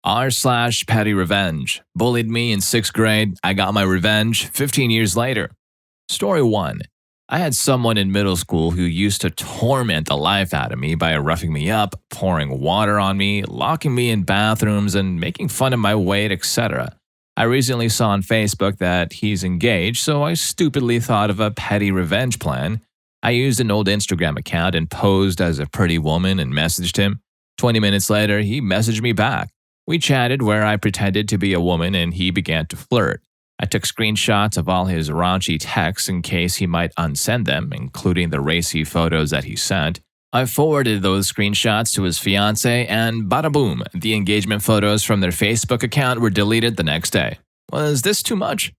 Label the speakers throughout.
Speaker 1: r/PettyRevenge. Bullied me in 6th grade. I got my revenge 15 years later. Story 1. I had someone in middle school who used to torment the life out of me by roughing me up, pouring water on me, locking me in bathrooms, and making fun of my weight, etc. I recently saw on Facebook that he's engaged, so I stupidly thought of a petty revenge plan. I used an old Instagram account and posed as a pretty woman and messaged him. 20 minutes later, he messaged me back. We chatted where I pretended to be a woman and he began to flirt. I took screenshots of all his raunchy texts in case he might unsend them, including the racy photos that he sent. I forwarded those screenshots to his fiancée and bada boom, the engagement photos from their Facebook account were deleted the next day. Was this too much?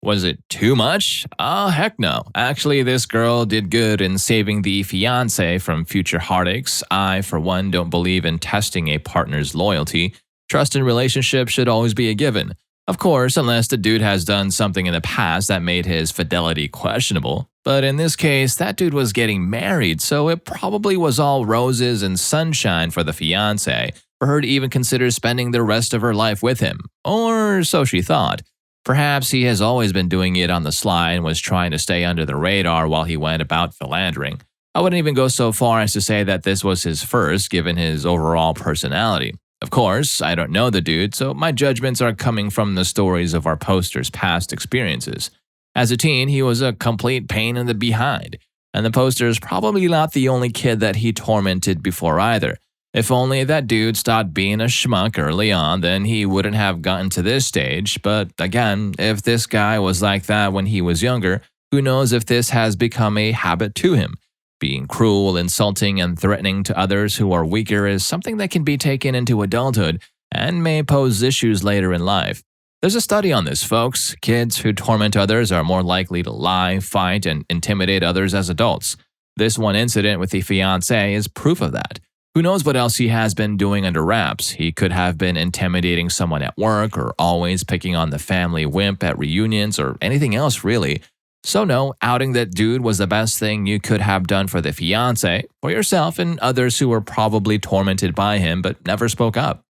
Speaker 1: Was it too much? Heck no. Actually, this girl did good in saving the fiancé from future heartaches. I, for one, don't believe in testing a partner's loyalty. Trust in relationships should always be a given. Of course, unless the dude has done something in the past that made his fidelity questionable. But in this case, that dude was getting married, so it probably was all roses and sunshine for the fiancé, for her to even consider spending the rest of her life with him. Or so she thought. Perhaps he has always been doing it on the sly and was trying to stay under the radar while he went about philandering. I wouldn't even go so far as to say that this was his first, given his overall personality. Of course, I don't know the dude, so my judgments are coming from the stories of our poster's past experiences. As a teen, he was a complete pain in the behind, and the poster is probably not the only kid that he tormented before either. If only that dude stopped being a schmuck early on, then he wouldn't have gotten to this stage. But again, if this guy was like that when he was younger, who knows if this has become a habit to him. Being cruel, insulting, and threatening to others who are weaker is something that can be taken into adulthood and may pose issues later in life. There's a study on this, folks. Kids who torment others are more likely to lie, fight, and intimidate others as adults. This one incident with the fiancé is proof of that. Who knows what else he has been doing under wraps? He could have been intimidating someone at work or always picking on the family wimp at reunions or anything else really. So no, outing that dude was the best thing you could have done for the fiancé, for yourself and others who were probably tormented by him but never spoke up.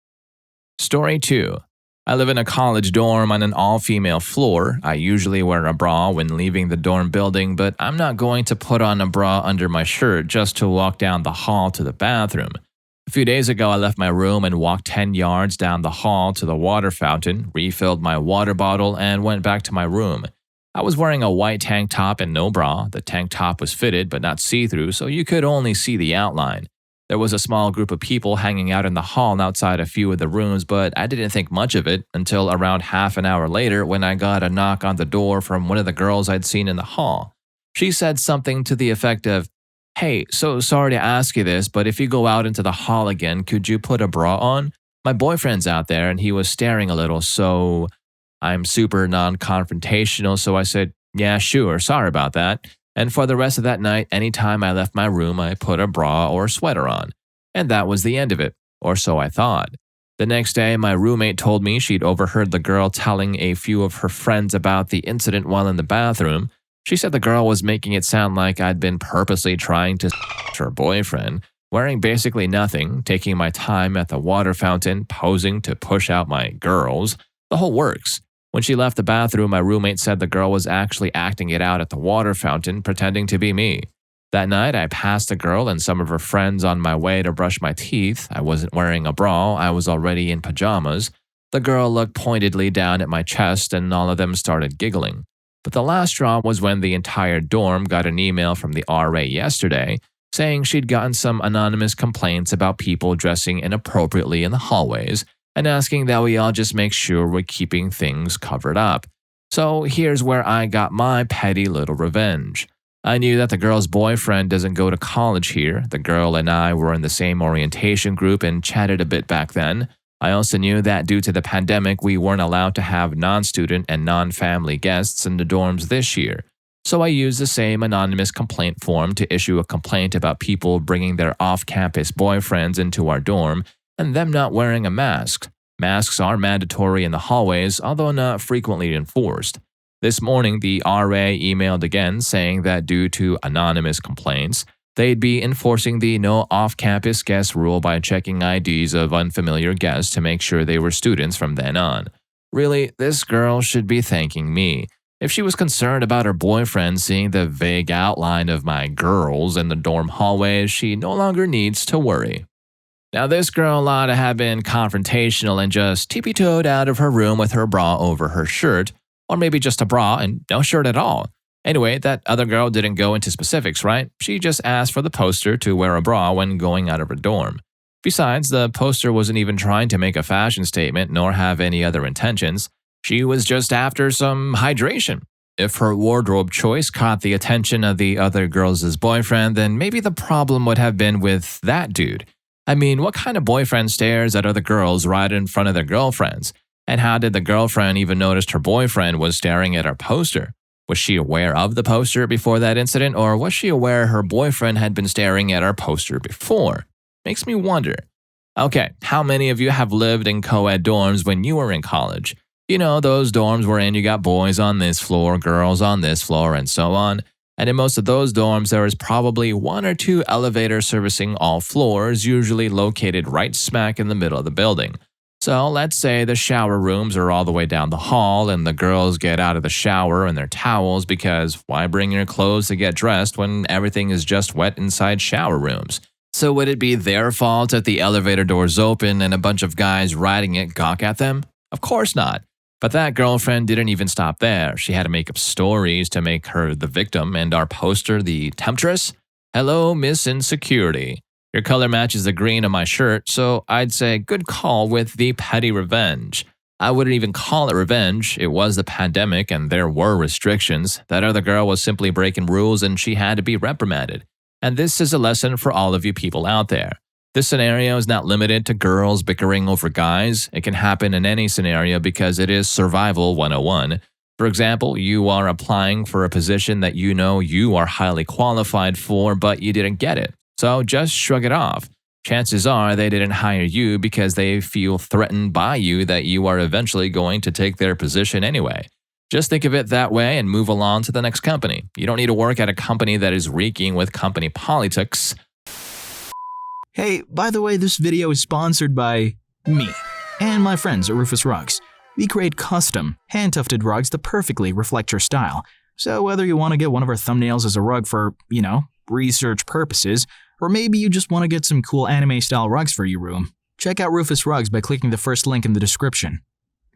Speaker 1: Story 2. I live in a college dorm on an all-female floor. I usually wear a bra when leaving the dorm building, but I'm not going to put on a bra under my shirt just to walk down the hall to the bathroom. A few days ago, I left my room and walked 10 yards down the hall to the water fountain, refilled my water bottle, and went back to my room. I was wearing a white tank top and no bra. The tank top was fitted but not see-through, so you could only see the outline. There was a small group of people hanging out in the hall and outside a few of the rooms, but I didn't think much of it until around half an hour later when I got a knock on the door from one of the girls I'd seen in the hall. She said something to the effect of, "Hey, so sorry to ask you this, but if you go out into the hall again, could you put a bra on? My boyfriend's out there and he was staring a little, so..." I'm super non-confrontational, so I said, "Yeah, sure, sorry about that." And for the rest of that night, anytime I left my room, I put a bra or sweater on. And that was the end of it, or so I thought. The next day, my roommate told me she'd overheard the girl telling a few of her friends about the incident while in the bathroom. She said the girl was making it sound like I'd been purposely trying to her boyfriend, wearing basically nothing, taking my time at the water fountain, posing to push out my girls, the whole works. When she left the bathroom, my roommate said the girl was actually acting it out at the water fountain, pretending to be me. That night, I passed the girl and some of her friends on my way to brush my teeth. I wasn't wearing a bra, I was already in pajamas. The girl looked pointedly down at my chest and all of them started giggling. But the last straw was when the entire dorm got an email from the RA yesterday saying she'd gotten some anonymous complaints about people dressing inappropriately in the hallways, and asking that we all just make sure we're keeping things covered up. So here's where I got my petty little revenge. I knew that the girl's boyfriend doesn't go to college here. The girl and I were in the same orientation group and chatted a bit back then. I also knew that due to the pandemic, we weren't allowed to have non-student and non-family guests in the dorms this year. So I used the same anonymous complaint form to issue a complaint about people bringing their off-campus boyfriends into our dorm and them not wearing a mask. Masks are mandatory in the hallways, although not frequently enforced. This morning, the RA emailed again saying that due to anonymous complaints, They'd be enforcing the no off-campus guest rule by checking IDs of unfamiliar guests to make sure they were students from then on. Really, this girl should be thanking me. If she was concerned about her boyfriend seeing the vague outline of my girls in the dorm hallways, she no longer needs to worry. Now, this girl ought to have been confrontational and just tippy-toed out of her room with her bra over her shirt, or maybe just a bra and no shirt at all. Anyway, that other girl didn't go into specifics, right? She just asked for the poster to wear a bra when going out of her dorm. Besides, the poster wasn't even trying to make a fashion statement nor have any other intentions. She was just after some hydration. If her wardrobe choice caught the attention of the other girl's boyfriend, then maybe the problem would have been with that dude. I mean, what kind of boyfriend stares at other girls right in front of their girlfriends? And how did the girlfriend even notice her boyfriend was staring at her poster? Was she aware of the poster before that incident, or was she aware her boyfriend had been staring at her poster before? Makes me wonder. Okay, how many of you have lived in co-ed dorms when you were in college? You know, those dorms wherein you got boys on this floor, girls on this floor, and so on. And in most of those dorms, there is probably 1 or 2 elevators servicing all floors, usually located right smack in the middle of the building. So let's say the shower rooms are all the way down the hall and the girls get out of the shower in their towels because why bring your clothes to get dressed when everything is just wet inside shower rooms? So would it be their fault if the elevator doors open and a bunch of guys riding it gawk at them? Of course not. But that girlfriend didn't even stop there. She had to make up stories to make her the victim and our poster the temptress. Hello, Miss Insecurity. Your color matches the green of my shirt, so I'd say good call with the PettyRevenge. I wouldn't even call it revenge. It was the pandemic and there were restrictions. That other girl was simply breaking rules and she had to be reprimanded. And this is a lesson for all of you people out there. This scenario is not limited to girls bickering over guys. It can happen in any scenario because it is survival 101. For example, you are applying for a position that you know you are highly qualified for, but you didn't get it. So just shrug it off. Chances are they didn't hire you because they feel threatened by you that you are eventually going to take their position anyway. Just think of it that way and move along to the next company. You don't need to work at a company that is reeking with company politics.
Speaker 2: Hey, by the way, this video is sponsored by me and my friends at Rufus Rugs. We create custom, hand-tufted rugs that perfectly reflect your style. So whether you want to get one of our thumbnails as a rug for, research purposes, or maybe you just want to get some cool anime-style rugs for your room, check out Rufus Rugs by clicking the first link in the description.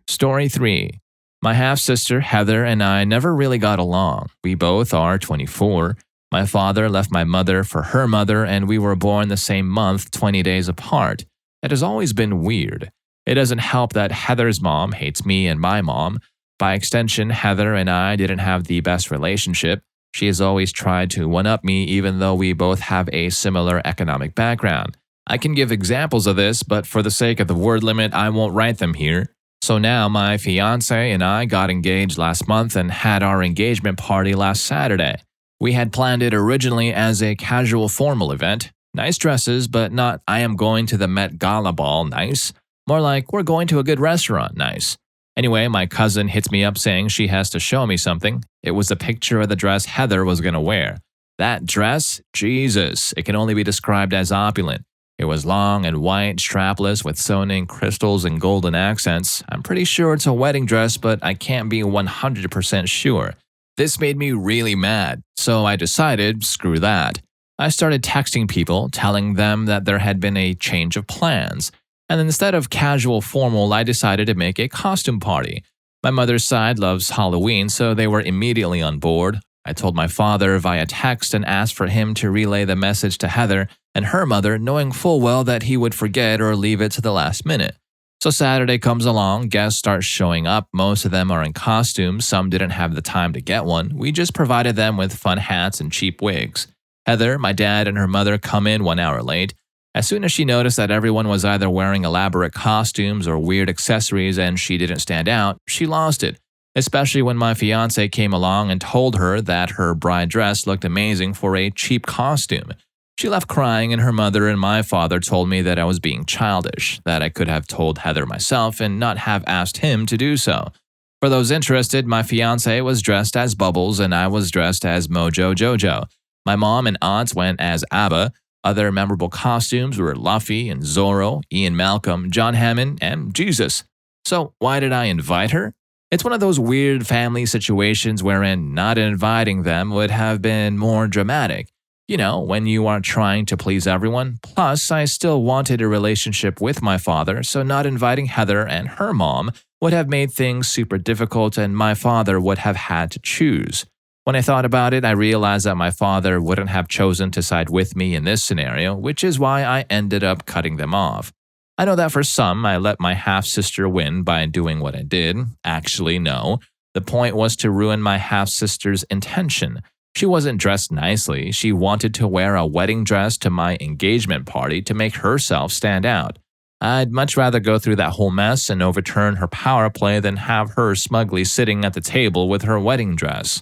Speaker 1: Story 3. My half-sister Heather and I never really got along. We both are 24. My father left my mother for her mother, and we were born the same month, 20 days apart. It has always been weird. It doesn't help that Heather's mom hates me and my mom. By extension, Heather and I didn't have the best relationship. She has always tried to one-up me even though we both have a similar economic background. I can give examples of this, but for the sake of the word limit, I won't write them here. So now my fiancé and I got engaged last month and had our engagement party last Saturday. We had planned it originally as a casual formal event. Nice dresses, but not I am going to the Met Gala ball nice. More like we're going to a good restaurant nice. Anyway, my cousin hits me up saying she has to show me something. It was a picture of the dress Heather was going to wear. That dress? Jesus, it can only be described as opulent. It was long and white, strapless, with sewn-in crystals and golden accents. I'm pretty sure it's a wedding dress, but I can't be 100% sure. This made me really mad, so I decided, screw that. I started texting people, telling them that there had been a change of plans. And instead of casual formal, I decided to make a costume party. My mother's side loves Halloween, so they were immediately on board. I told my father via text and asked for him to relay the message to Heather and her mother, knowing full well that he would forget or leave it to the last minute. So Saturday comes along, guests start showing up. Most of them are in costumes, some didn't have the time to get one. We just provided them with fun hats and cheap wigs. Heather, my dad, and her mother come in 1 hour late. As soon as she noticed that everyone was either wearing elaborate costumes or weird accessories and she didn't stand out, she lost it, especially when my fiancé came along and told her that her bride dress looked amazing for a cheap costume. She left crying and her mother and my father told me that I was being childish, that I could have told Heather myself and not have asked him to do so. For those interested, my fiancé was dressed as Bubbles and I was dressed as Mojo Jojo. My mom and aunts went as ABBA. Other memorable costumes were Luffy and Zorro, Ian Malcolm, John Hammond, and Jesus. So why did I invite her? It's one of those weird family situations wherein not inviting them would have been more dramatic. You know, when you are trying to please everyone. Plus, I still wanted a relationship with my father, so not inviting Heather and her mom would have made things super difficult and my father would have had to choose. When I thought about it, I realized that my father wouldn't have chosen to side with me in this scenario, which is why I ended up cutting them off. I know that for some, I let my half-sister win by doing what I did. Actually, no. The point was to ruin my half-sister's intention. She wasn't dressed nicely. She wanted to wear a wedding dress to my engagement party to make herself stand out. I'd much rather go through that whole mess and overturn her power play than have her smugly sitting at the table with her wedding dress.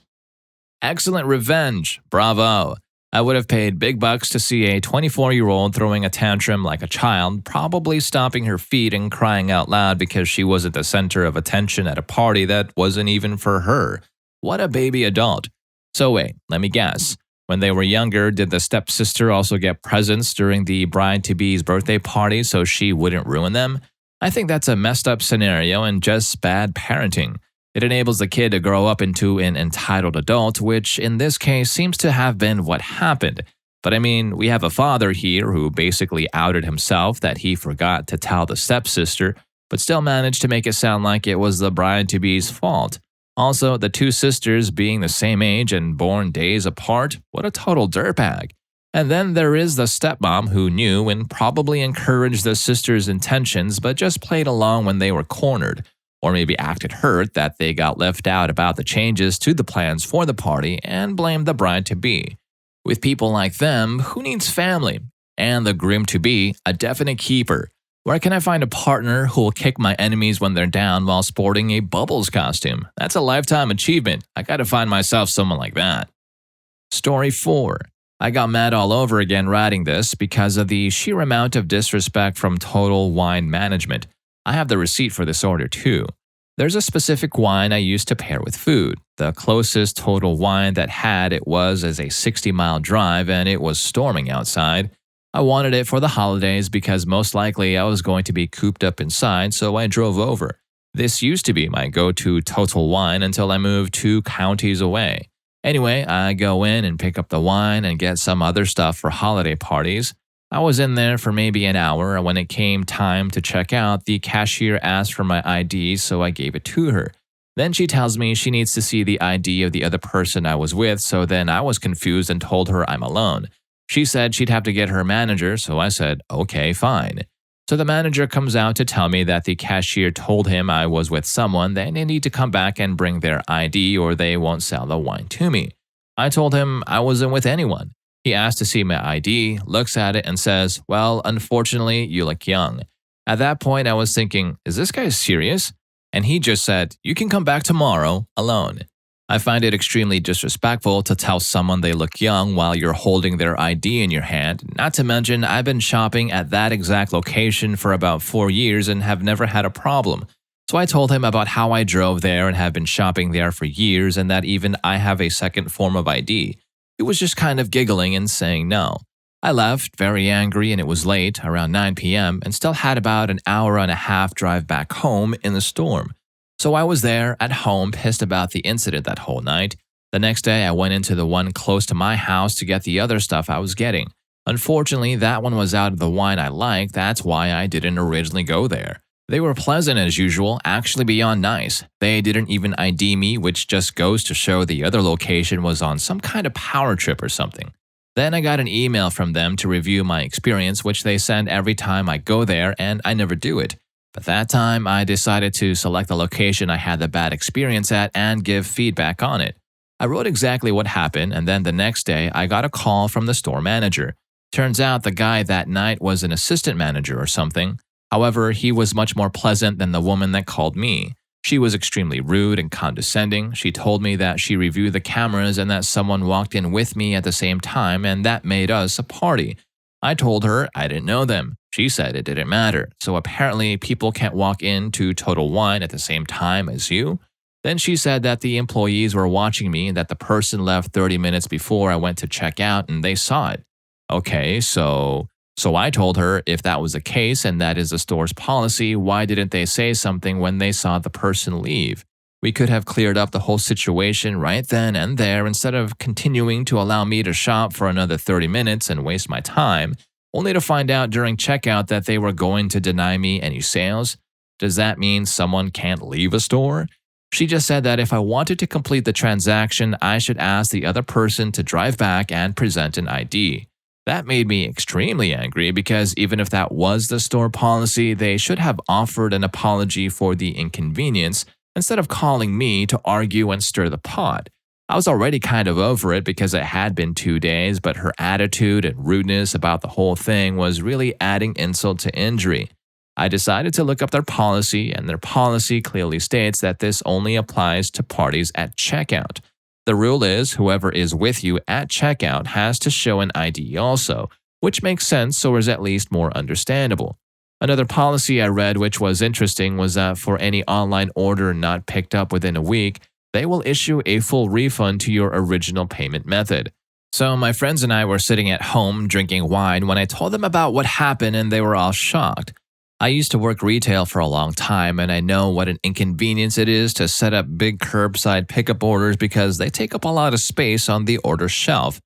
Speaker 1: Excellent revenge. Bravo. I would have paid big bucks to see a 24-year-old throwing a tantrum like a child, probably stomping her feet and crying out loud because she wasn't the center of attention at a party that wasn't even for her. What a baby adult. So wait, let me guess. When they were younger, did the stepsister also get presents during the bride-to-be's birthday party so she wouldn't ruin them? I think that's a messed up scenario and just bad parenting. It enables the kid to grow up into an entitled adult, which in this case seems to have been what happened. But I mean, we have a father here who basically outed himself that he forgot to tell the stepsister, but still managed to make it sound like it was the bride-to-be's fault. Also, the two sisters being the same age and born days apart, what a total dirtbag. And then there is the stepmom who knew and probably encouraged the sisters' intentions but just played along when they were cornered. Or maybe acted hurt that they got left out about the changes to the plans for the party and blamed the bride-to-be. With people like them, who needs family? And the groom-to-be, a definite keeper. Where can I find a partner who will kick my enemies when they're down while sporting a Bubbles costume? That's a lifetime achievement. I gotta find myself someone like that. Story 4. I got mad all over again writing this because of the sheer amount of disrespect from Total Wine Management. I have the receipt for this order too. There's a specific wine I used to pair with food. The closest Total Wine that had it was as a 60-mile drive and it was storming outside. I wanted it for the holidays because most likely I was going to be cooped up inside, so I drove over. This used to be my go-to Total Wine until I moved 2 counties away. Anyway, I go in and pick up the wine and get some other stuff for holiday parties. I was in there for maybe an hour, and when it came time to check out, the cashier asked for my ID, so I gave it to her. Then she tells me she needs to see the ID of the other person I was with, so then I was confused and told her I'm alone. She said she'd have to get her manager, so I said, okay, fine. So the manager comes out to tell me that the cashier told him I was with someone, then they need to come back and bring their ID or they won't sell the wine to me. I told him I wasn't with anyone. He asked to see my ID, looks at it and says, well, unfortunately, you look young. At that point, I was thinking, is this guy serious? And he just said, you can come back tomorrow, alone. I find it extremely disrespectful to tell someone they look young while you're holding their ID in your hand, not to mention I've been shopping at that exact location for about 4 years and have never had a problem. So I told him about how I drove there and have been shopping there for years and that even I have a second form of ID. He was just kind of giggling and saying no. I left, very angry, and it was late, around 9 p.m., and still had about an hour and a half drive back home in the storm. So I was there, at home, pissed about the incident that whole night. The next day, I went into the one close to my house to get the other stuff I was getting. Unfortunately, that one was out of the wine I liked, that's why I didn't originally go there. They were pleasant as usual, actually beyond nice. They didn't even ID me, which just goes to show the other location was on some kind of power trip or something. Then I got an email from them to review my experience, which they send every time I go there, and I never do it. But that time, I decided to select the location I had the bad experience at and give feedback on it. I wrote exactly what happened, and then the next day, I got a call from the store manager. Turns out the guy that night was an assistant manager or something. However, he was much more pleasant than the woman that called me. She was extremely rude and condescending. She told me that she reviewed the cameras and that someone walked in with me at the same time and that made us a party. I told her I didn't know them. She said it didn't matter. So apparently people can't walk into Total Wine at the same time as you? Then she said that the employees were watching me and that the person left 30 minutes before I went to check out and they saw it. Okay, so I told her if that was the case and that is the store's policy, why didn't they say something when they saw the person leave? We could have cleared up the whole situation right then and there instead of continuing to allow me to shop for another 30 minutes and waste my time, only to find out during checkout that they were going to deny me any sales. Does that mean someone can't leave a store? She just said that if I wanted to complete the transaction, I should ask the other person to drive back and present an ID. That made me extremely angry because even if that was the store policy, they should have offered an apology for the inconvenience instead of calling me to argue and stir the pot. I was already kind of over it because it had been 2 days, but her attitude and rudeness about the whole thing was really adding insult to injury. I decided to look up their policy, and their policy clearly states that this only applies to parties at checkout. The rule is whoever is with you at checkout has to show an ID also, which makes sense or is at least more understandable. Another policy I read which was interesting was that for any online order not picked up within a week, they will issue a full refund to your original payment method. So my friends and I were sitting at home drinking wine when I told them about what happened and they were all shocked. I used to work retail for a long time and I know what an inconvenience it is to set up big curbside pickup orders because they take up a lot of space on the order shelf.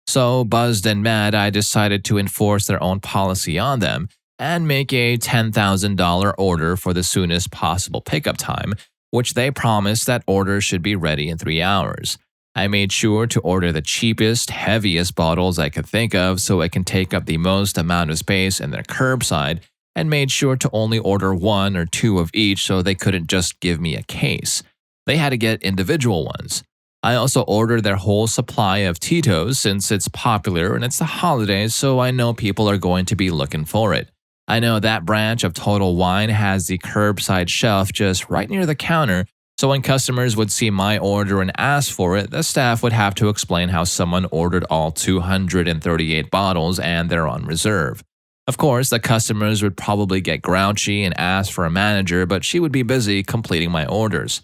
Speaker 1: So buzzed and mad, I decided to enforce their own policy on them and make a $10,000 order for the soonest possible pickup time, which they promised that orders should be ready in 3 hours. I made sure to order the cheapest, heaviest bottles I could think of so it can take up the most amount of space in their curbside, and made sure to only order 1 or 2 of each so they couldn't just give me a case. They had to get individual ones. I also ordered their whole supply of Tito's since it's popular and it's the holidays, so I know people are going to be looking for it. I know that branch of Total Wine has the curbside shelf just right near the counter, so when customers would see my order and ask for it, the staff would have to explain how someone ordered all 238 bottles and they're on reserve. Of course, the customers would probably get grouchy and ask for a manager, but she would be busy completing my orders.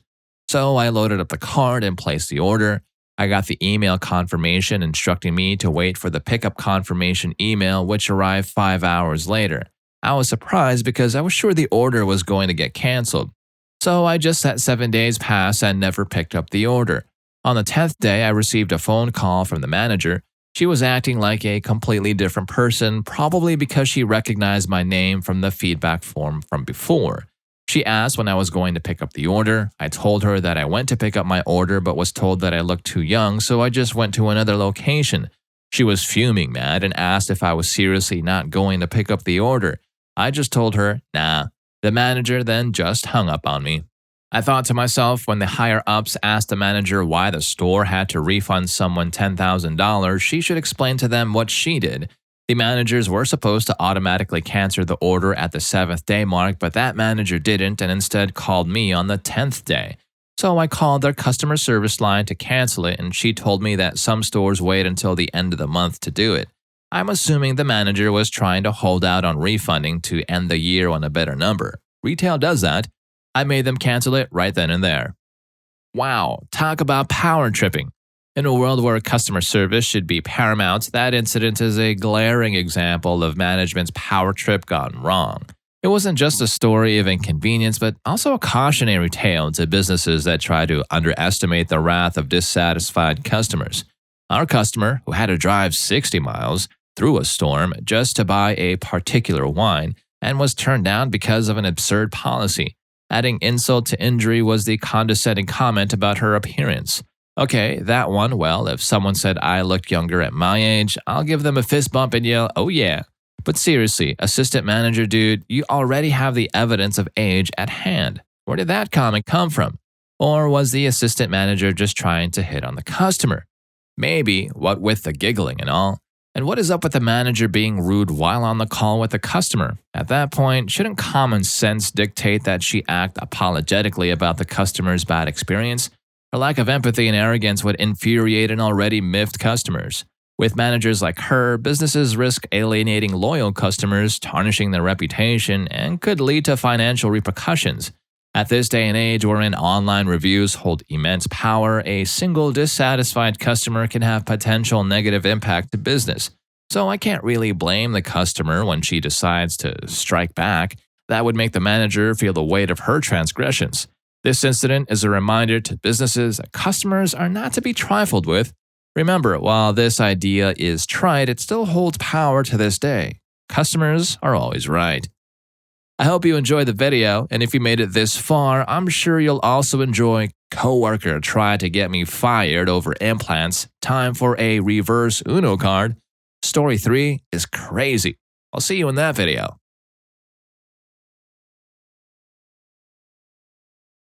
Speaker 1: So I loaded up the cart and placed the order. I got the email confirmation instructing me to wait for the pickup confirmation email, which arrived 5 hours later. I was surprised because I was sure the order was going to get canceled. So I just let 7 days pass and never picked up the order. On the 10th day, I received a phone call from the manager. She was acting like a completely different person, probably because she recognized my name from the feedback form from before. She asked when I was going to pick up the order. I told her that I went to pick up my order but was told that I looked too young, so I just went to another location. She was fuming mad and asked if I was seriously not going to pick up the order. I just told her, nah. The manager then just hung up on me. I thought to myself when the higher-ups asked the manager why the store had to refund someone $10,000, she should explain to them what she did. The managers were supposed to automatically cancel the order at the 7th day mark, but that manager didn't and instead called me on the 10th day. So I called their customer service line to cancel it, and she told me that some stores wait until the end of the month to do it. I'm assuming the manager was trying to hold out on refunding to end the year on a better number. Retail does that. I made them cancel it right then and there. Wow, talk about power tripping. In a world where customer service should be paramount, that incident is a glaring example of management's power trip gone wrong. It wasn't just a story of inconvenience, but also a cautionary tale to businesses that try to underestimate the wrath of dissatisfied customers. Our customer, who had to drive 60 miles through a storm just to buy a particular wine, and was turned down because of an absurd policy. Adding insult to injury was the condescending comment about her appearance. Okay, that one, well, if someone said I looked younger at my age, I'll give them a fist bump and yell, oh yeah. But seriously, assistant manager dude, you already have the evidence of age at hand. Where did that comment come from? Or was the assistant manager just trying to hit on the customer? Maybe, what with the giggling and all. And what is up with the manager being rude while on the call with the customer? At that point, shouldn't common sense dictate that she act apologetically about the customer's bad experience? Her lack of empathy and arrogance would infuriate an already miffed customers. With managers like her, businesses risk alienating loyal customers, tarnishing their reputation, and could lead to financial repercussions. At this day and age wherein online reviews hold immense power, a single dissatisfied customer can have potential negative impact to business. So I can't really blame the customer when she decides to strike back. That would make the manager feel the weight of her transgressions. This incident is a reminder to businesses that customers are not to be trifled with. Remember, while this idea is trite, it still holds power to this day. Customers are always right. I hope you enjoyed the video, and if you made it this far, I'm sure you'll also enjoy coworker tried to get me fired over implants. Time for a reverse Uno card. Story 3 is crazy. I'll see you in that video.